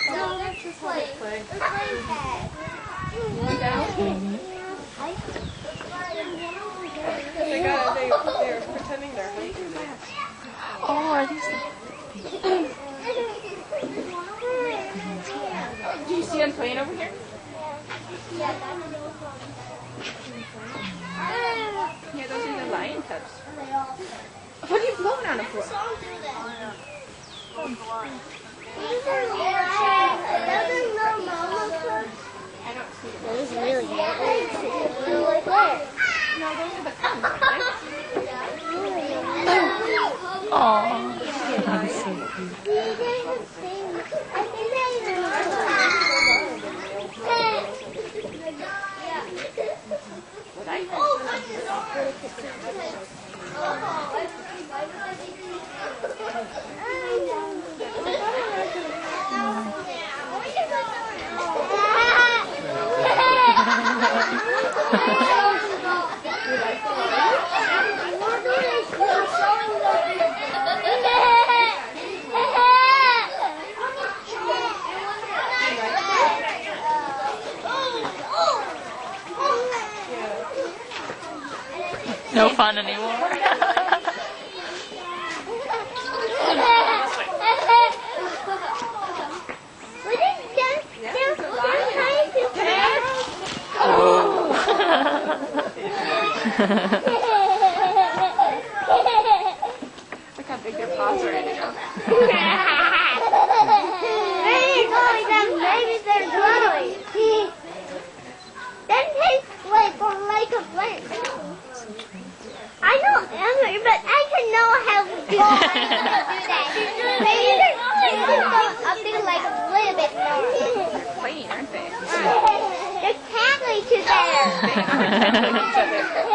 No, that's just how they play. They're pretending they're hunting. Oh, are these Do you see them playing over here? Yeah, those are the lion cubs. What are you blowing on them for? I don't see them. Those are really good. No, those are the cubs, right? Oh, that's so cute. No fun anymore. Look how big their paws are ready to go. Maybe they're glowing. That tastes like a flame. I know Emily, but I don't know how to do that. They either up there like a little bit more. They're playing, aren't they? They're tackling together. They are tackling each other.